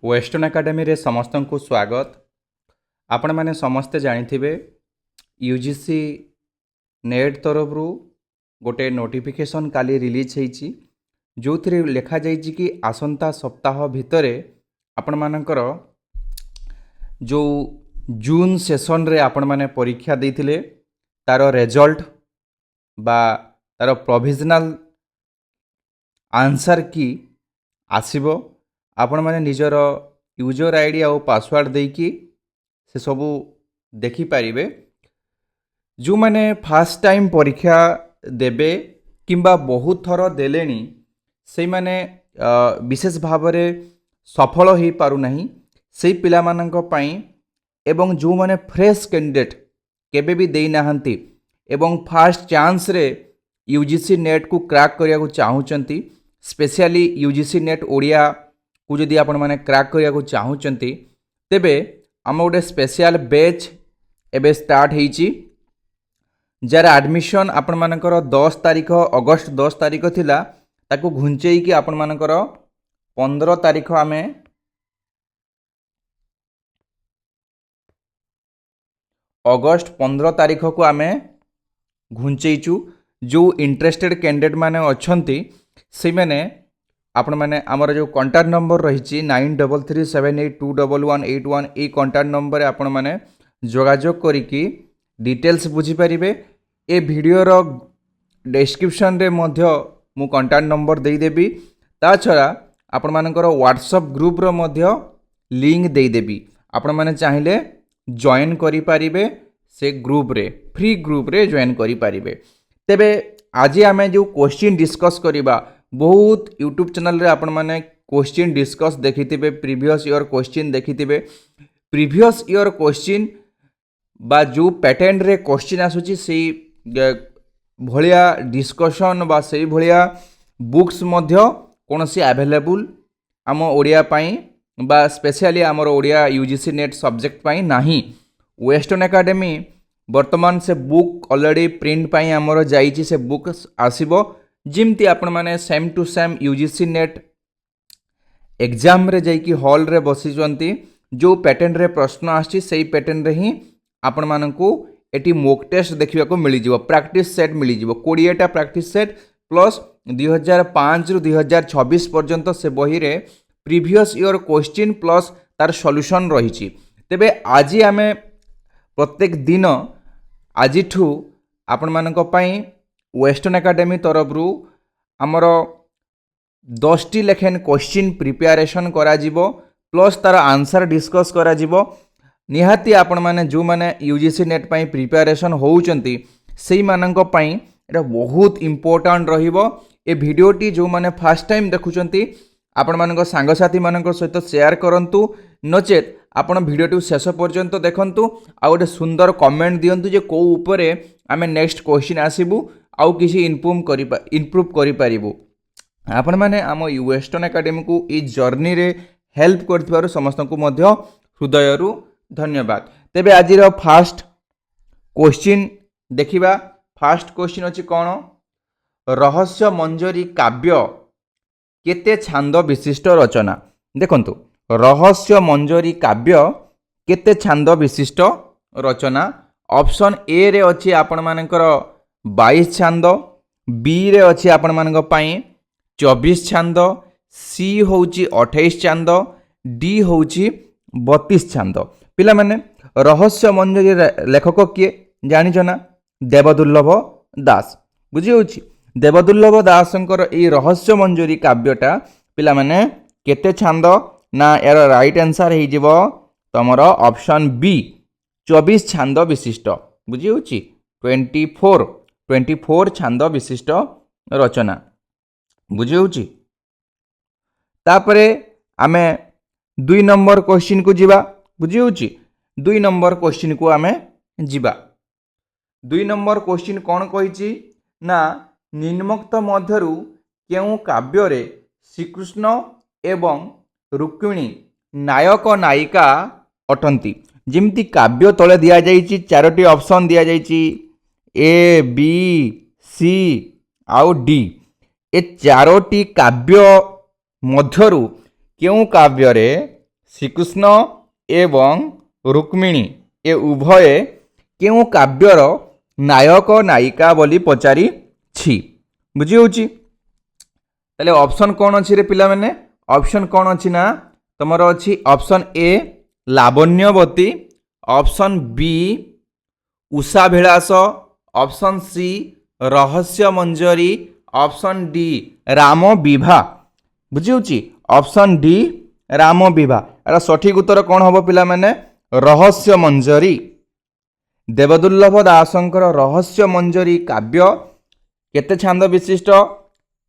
Western academy रे समस्त को स्वागत। आपण मैंने समस्ते जानिथिबे यूजीसी नेट तरफ गोटे नोटिफिकेशन काली रिलीज होईची जो थी लिखा जाइए कि आसंता सप्ताह भितर आपण मानकर जो जून सेशन रे आपण माने परीक्षा देथिले तार रिजल्ट बा तार प्रोविजनल आंसर की आसीबो। आपण माने निजर यूजर आईडी और पासवर्ड देकी से सबू देखि पारिबे। जो माने फर्स्ट टाइम परीक्षा देबे किंबा बहुत थर देलेनी से माने विशेष भाव रे सफल हो पारु नहीं से पिला मानक पई एवं जो माने फ्रेश कैंडिडेट केबे भी देई नाहंती एवं फर्स्ट चांस रे यूजीसी नेट को क्रैक करिया को चाहूचंती स्पेशली यूजीसी नेट ओडिया को जदि आपण माने क्रैक करिया को चाहूचंती तेबे आम गोटे स्पेशल बैच एबे स्टार्ट होईची जार एडमिशन आपण मानकर 10 तारीख अगस्त 10 तारीख थिला ताको घुंचेई कि आपण मानकर 15 तारीख आमे अगस्त 15 तारीख को आमे घुंचेइचु। जो इंटरेस्टेड कैंडिडेट माने अछंती से माने आपण माने आमर जो कॉन्टैक्ट नंबर रही 9337821181 ए कॉन्टैक्ट नंबर आपण माने जोगाजोग करिकी डिटेल्स बुझी पारिबे। ए वीडियोर डिस्क्रिप्शन रे मध्य मु कॉन्टैक्ट नंबर दे देबी। ता छरा आपण मानकर व्हाट्सएप ग्रुप रो मध्य लिंक दे देबी। आपण माने चाहिले जॉइन करि पारिबे से ग्रुप रे फ्री ग्रुप रे जॉइन करि पारिबे। तेबे आज आमे जो क्वेश्चन डिस्कस करिबा बहुत यूट्यूब चैनल रे आपण माने क्वेश्चन डिस्कस देखिथिबे प्रीवियस ईयर क्वेश्चन देखिथिबे। प्रीवियस ईयर क्वेश्चन बा जो पैटर्न रे क्वेश्चन आसुची से भलिया डिस्कशन बा से भलिया बुक्स मध्य कोनसी अवेलेबल आम ओडिया पाई बा स्पेशली आमर ओडिया यूजीसी नेट सब्जेक्ट पाई नाही। वेस्टर्न एकेडमी वर्तमान से बुक ऑलरेडी प्रिंट पाई आमर जाइची से बुक आसीबो जिमती आपण माने same to same UGC NET exam रे जाइकी हॉल रे बसिचंती जो पैटर्न रे प्रश्न आछि सेही पैटर्न रे ही आपण मानकू एटी मोक टेस्ट देखिबा को मिली जिवो प्रैक्टिस सेट मिली जिवो 20 टा प्रैक्टिस सेट प्लस 2005 रु 2026 पर्यंत से बही रे प्रीवियस ईयर क्वेश्चन प्लस तार सॉल्यूशन रही। तेबे आज आमे प्रत्येक दिन आजिठू आपण मानक पई वेस्टर्न एकेडमी तरफ रु आमर 10 टी लेखन क्वेश्चन प्रिपरेशन करा जिवो प्लस तार आंसर डिस्कस करा जिवो। निहाती आपण माने जो माने यूजीसी नेट पई प्रिपरेशन होउचंती सेही मानक पई एटा बहुत इंपोर्टेंट रहिबो। ए वीडियोटी जो माने फर्स्ट टाइम देखुचंती आपण मानक सांगसाथी मानक सहित शेयर करंतु नचेत आपण वीडियोटी शेष पर्यंत देखंतु आ गोटे सुंदर कमेंट दियंतु जे को ऊपरे आमे नेक्स्ट क्वेश्चन आसीबु आउ किसी इम्प्रूव करि पारिबु। आपण माने आम वेस्टर्न एकेडमी को ई जर्नी रे हेल्प करथिबारु समस्त को मध्य हृदयरु धन्यवाद। तेबे आजिर फास्ट क्वेश्चन देखिबा। फास्ट क्वेश्चन अछि कोन रहस्य मंजरी काव्य केते छांद विशिष्ट रचना। देखंतु रहस्य मंजरी काव्य केते छांद विशिष्ट रचना। ऑप्शन ए रे अछि आपण मानकर 22 छांद, बी रे अछि आपण मानक पई 24 छांद, सी होउची 28 छांद, डी होउची 32 छांद। पिला माने रहस्य मंजरी लेखक किए जानि जना देवदुर्लभ दास बुझी होउची। देवदुर्लभ दासंकर ए रहस्य मंजरी काव्यटा पिला माने केते छांद ना यार राइट आंसर हे जिवो तमरो ऑप्शन बी 24 छांद विशिष्ट बुझी होउची। 24 छांद विशिष्ट रचना बुझी होउची। तापरे आमे 2 नंबर क्वेश्चन को जिबा बुझी होउची। 2 नंबर क्वेश्चन को आमे जिबा। 2 नंबर क्वेश्चन कोन कहिची ना निम्नोक्त मध्यरु केउ काव्य रे श्रीकृष्ण एवं रुक्मिणी नायक नायिका अटंती। जिमती काव्य तले दिया जाइची 4टी ऑप्शन दिया जाइची ए बी सी आउ डी। ए 4टी काव्य मध्यरु केउ काव्य रे ଶ୍ରୀକୃଷ୍ଣ ଏବଂ ରୁକ୍ମିଣୀ ଏ ଉଭୟେ କେଉଁ କାବ୍ୟର ନାୟକ ନାୟିକା ବୋଲି ପଚାରିଛି। ବୁଝି ହେଉଛି। ତାହେଲେ ଅପସନ୍ କ'ଣ ଅଛି ରେ ପିଲାମାନେ? ଅପସନ୍ କ'ଣ ଅଛି ନା ତୁମର ଅଛି option A Labanyabati, option B Ushabhilasha, option C Rahasya Manjari, option D Ram ବିଭା। ବୁଝି ହେଉଛି। ଅପସନ୍ ଡି ରାମ ବିଭା। ଏହାର ସଠିକ୍ ଉତ୍ତର କ'ଣ ହେବ ପିଲାମାନେ? ରହସ୍ୟ ମଞ୍ଜରୀ। ଦେବଦୁର୍ଲ୍ଲଭ ଦାସଙ୍କର ରହସ୍ୟ ମଞ୍ଜରୀ କାବ୍ୟ କେତେ ଛାନ୍ଦ ବିଶିଷ୍ଟ?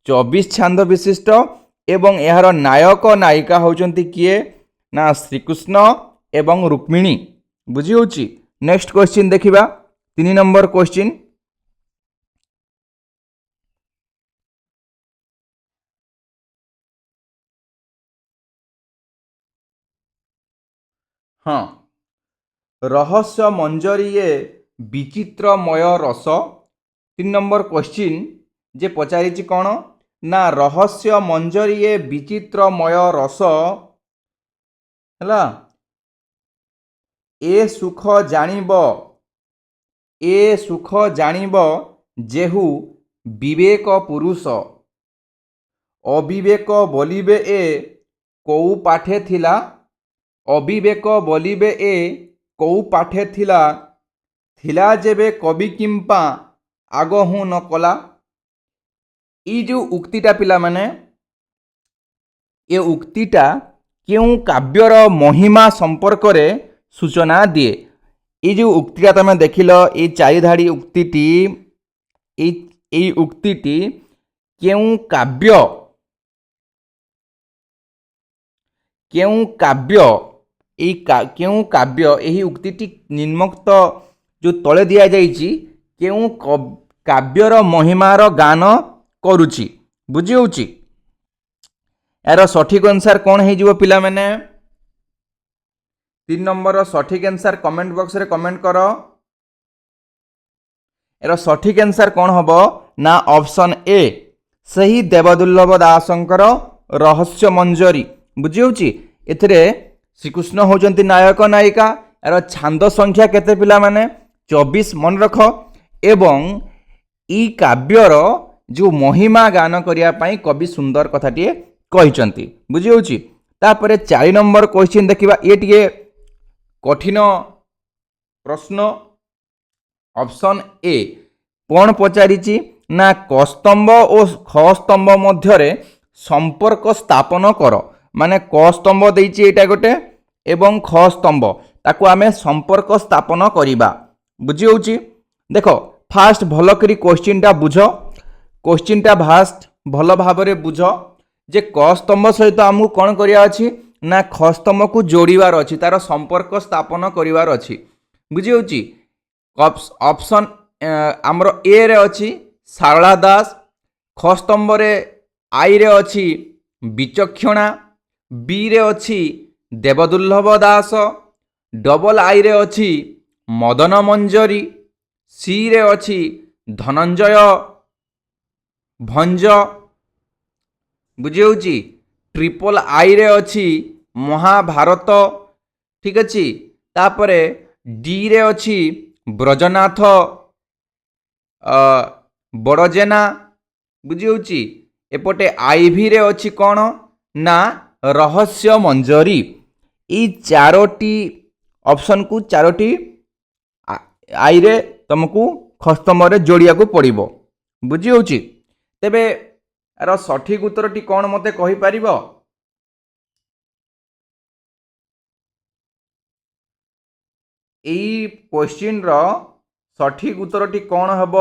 24 ଛାନ୍ଦ ବିଶିଷ୍ଟ ଏବଂ ଏହାର ନାୟକ ନାୟିକା ହେଉଛନ୍ତି କିଏ? ନା ଶ୍ରୀକୃଷ୍ଣ ଏବଂ ରୁକ୍ମିଣୀ। ବୁଝି ହେଉଛି। ନେକ୍ସଟ କ୍ୱେଶ୍ଚିନ୍ ଦେଖିବା, 3 ନମ୍ବର କ୍ୱେଶ୍ଚିନ୍। ହଁ, রহস্য মঞ্জরী এ বিচিত্রময় রস। 3 নম্বর কোশ্চিন যে পচারিছি কোণ না রহস্য মঞ্জরী এ বিচিত্রময় রস হলা এ সুখ জানিব যেহু বিবেক পুরুষ অবিবেক বলিবে এ কৌ পাঠে থিলা। অবিবেক বলিবে এ কৌ পাঠে থিলা থিলা যেবে কবি কিম্পা আগহু ন কলা। এই যে উক্তিটা পিলামানে এ উক্তিটা কেউ কাব্যর মহিমা সম্পর্কে সূচনা দিয়ে। এই যে উক্তিটা তুমি দেখিল এই চারিধাড়ি উক্তিটি এই উক্তিটি কেউ কাব্য এই উক্তিটি নিম্নোক্ত যে তলে দিয়া যাইছি কেউ কাব্যর মহিমার গান করুছি। বুঝি হଉଛି। এর সঠিক আনসার কোণ হয়ে পিলামানে? 3 নম্বর সঠিক আনসার কমেন্ট বক্সরে কমেন্ট কর। এর সঠিক আনসার কোণ হব না অপশন এ সেই দেবদুর্লভ দাসঙ্কর রহস্য মঞ্জরী। বুঝি হଉଛି। এতে শ্রীকৃষ্ণ হচ্ছেন নায়ক নায়িকা। এর ছান্দ সংখ্যা কেতে পিলামানে? 24 মনে রখ। এবং এই কাব্যর যে মহিমা গান করিয়া পাই কবি সুন্দর কথাটিয়ে কহিଛନ୍ତି। বুঝি হଉଛି। তারপরে 4 নম্বর কোশ্চিন দেখিবা। এ টিকে কঠিন প্রশ্ন। অপশন এ কোণ পচারিছি না কস্তম্ভ ও খস্তম্ভ মধ্যে সম্পর্ক স্থাপন কর। মানে কস্তম্ভ দিয়েছি এটা গোটে এবং খস্তম্ভ তাকে আমি সম্পর্ক স্থাপন করিবা। বুঝি হଉଛି। দেখ ফার্স্ট ভাল করে কোশ্চিনটা বুঝ। কোশ্চিনটা ফার্স্ট ভাল ভাবে বুঝ যে কস্তম্ভ সহিত আমি কোণ করিয়া আছে না খস্তম্ভকে যোড়িবার ଅଛି, তার সম্পর্ক স্থাপন করিবার ଅଛି। বুঝি হଉଛି। অপশন আমার এ রে অছি সারলা দাস, খস্তম্ভরে আই রে অছি বিচক্ষণা, বি রে অছি দেবদুর্লভ দাস, ডবল আই রে অছি মদন মঞ্জরী, সি রে অছি ধনঞ্জয় ভঞ্জ। বুঝি হଉଛି। ট্রিপল আই রে অছি মহাভারত। ঠিক আছে। তাপরে ডি রে অছি ব্রজনাথ বড়জেনা। বুঝি হଉଛି। এপটে আইভি রে অছি কোণ না রহস্য মঞ্জরী। এই 4টি অপশন কু 4টি আইরে তোমাকে খস্তম্ভরে যোড়িয়াକୁ পড়িব। বুঝি হଉଛି। তেবে এর সঠিক উত্তরটি কোণ মতে কহিপারিব? এই কোশ্চিন্র সঠিক উত্তরটি কোণ হব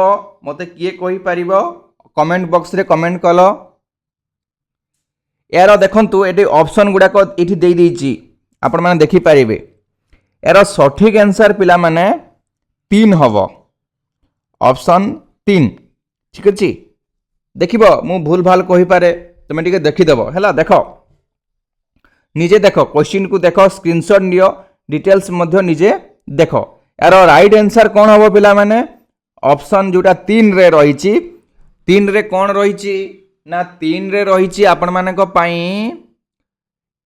মতে কিয়ে কহিপারিব? কমেন্ট বক্সরে কমেন্ট কল। এর দেখন্তু এটি অপশন গুড়াক এটি দেই দিয়েছি, আপন মানে দেখিপারিবে। এর সঠিক আনসার পিলামানে 3 হব। অপশন 3। ঠিক আছে। দেখিব মু ভুল ভাল কহিপারে, তুমি টিকে দেখিদেব হেলা। দেখ নিজে দেখ কোশ্চিন কু দেখ, স্ক্রিনশট নিও, ডিটেলস মধ্য নিজে দেখ। এর রাইট আনসার কোণ হব পিলামানে? অপশন যেটা 3 রে রয়েছে। 3 রে কোণ রয়েছে না 3 রে রয়েছে আপন মানক পাই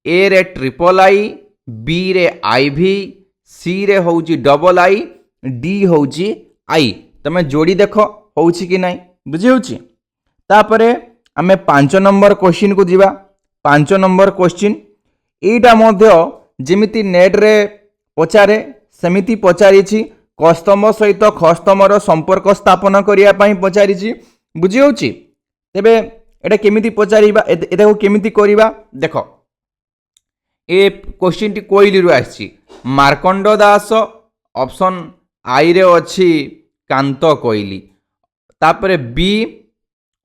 এ রে ট্রিপল আই, बी रे आईवी, सी रे होउची डबल आई, डी होउची आई। तमे जोड़ी देख होउची कि नहीं बुझी होउची। तापरे आमे 5 नंबर क्वेश्चन को जीवा। 5 नंबर क्वेश्चन एटा मध्य जेमिति नेट रे पचारे सेमिति पचारिछि कस्तम सहित खस्तमर संपर्क स्थापन करिया पई पचारिछि बुझी होउची। तेबे एटा केमिति पचारिबा एटा को केमिति करिबा देखो ए क्वेश्चन टी कोइली रु आछि मार्कंड दास ऑप्शन आई रे अछि कांत कोइली। तापरे B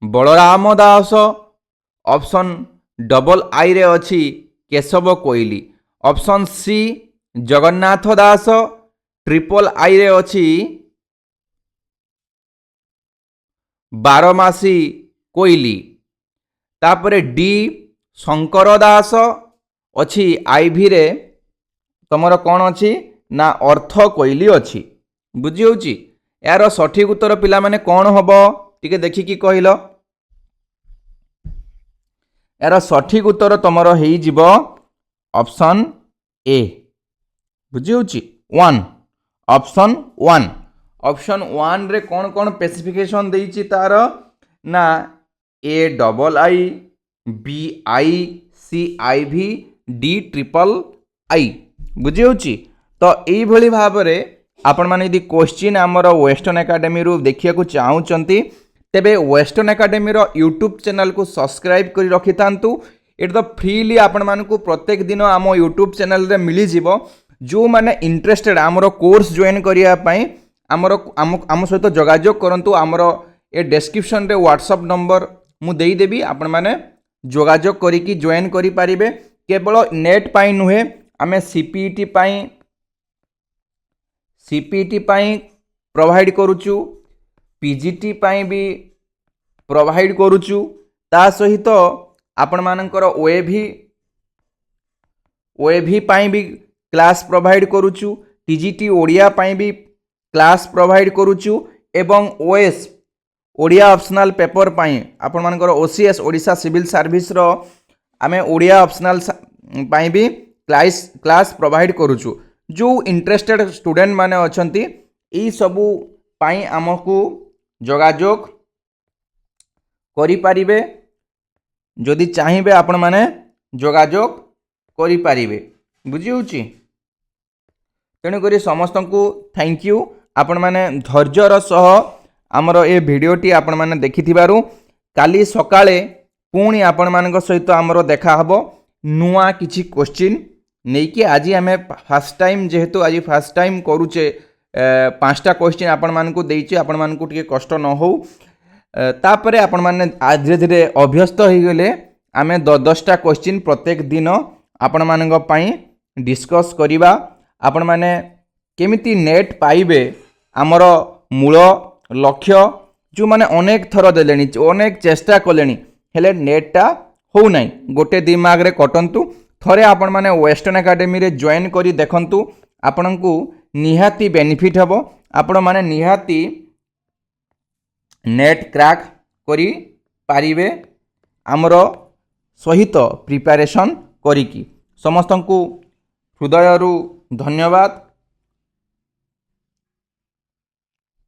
Balaram Das option double I रे अछि Keshab Koili. Option C Jagannath Das triple I रे अछि बारमासी कोइली। तापरे डी शंकर दास अछि आईवी रे तमर कौन अछि ना अर्थ कोइली अछि बुझी होउची। यार सठिक उत्तर पिला माने कौन हबो टिके देखिकी कहिलो। यार सठिक उत्तर तमर हेई जिवो ऑप्शन ए बुझी होउची 1 ऑप्शन 1। ऑप्शन 1 रे कौन कौन स्पेसिफिकेशन देइची तार ना A double I, B I, सी आई भी, डी ट्रिपल आई बुझी होउची। तो एई भली भाबरे आपण माने यदि क्वेश्चन हमर वेस्टर्न एकेडमी रु देखिया को चाहूचंती तेबे वेस्टर्न एकेडमी रो यूट्यूब चैनल को सब्सक्राइब करी रखि तांतु। एट तो फ्रीली आपण मानकु प्रत्येक दिन आम यूट्यूब चैनल रे मिली जिवो। जो माने इंटरेस्टेड आमर कोर्स जॉइन करिया पई आम सहित जोगाजोग करंतु। आमर ए डिस्क्रिप्शन रे व्हाट्सएप नंबर मु देई देबी आपण माने जोगाजोग करिकी जॉइन करि पारिबे। केवल नेट पाई नुहे आमे सीपीईटी पाई प्रोवाइड करूचु, पीजीटी पाई भी प्रोवाइड करूचु। ता सहित आपण मानकर ओएभी पाई भी क्लास प्रोवाइड करूचु, टीजीटी ओडिया पाई भी क्लास प्रोवाइड करूचु एवं ओएस ओडिया ऑप्शनल पेपर पाई आपण मानकर ओसीएस ओडिशा सिविल सर्विस रो आमे ओडिया ऑप्शनल पाई भी क्लास प्रोवाइड करूचु। जो इंटरेस्टेड स्टूडेंट माने अछंती ई सबु पाई हमकु जोगाजोग करि पारिबे। जदि चाहिबे आपण माने जोगाजोग करि पारिबे बुझी होउची। तेणु करी समस्त को थैंक यू आपण माने धैर्यर सह आमर ए वीडियोटी आपण माने देखिथिबारु। काली सकाळे पुणी आपण मानक सहित आमर देखा हबो नुआ किछि क्वेश्चन नेकी। आज आम फास्ट टाइम जेहेतु आज फास्ट टाइम करूचे 5टा क्वेश्चन आपण मानकु देइचे आपण मानकु टिके कष्ट न हो। तापरे आपण माने धीरे धीरे अभ्यस्त हो गले आमे 10टा क्वेश्चन प्रत्येक दिन आपण मानक पई डिस्कस करिबा। आपण माने केमिति नेट पाइबे आमर मूल लक्ष्य जो माने अनेक थर देलेनी अनेक चेष्टा कलेनी हेले नेटटा हो नाही। गोटे दिमाग रे कटंतु थरे आपण माने वेस्टर्न एकेडमी रे जॉइन करी देखंतु आपनकु निहाती बेनिफिट हबो। आपण माने निहाती नेट क्रैक करी पारिबे आमर सहित प्रिपरेशन करिकी। समस्तंकु हृदयरु धन्यवाद।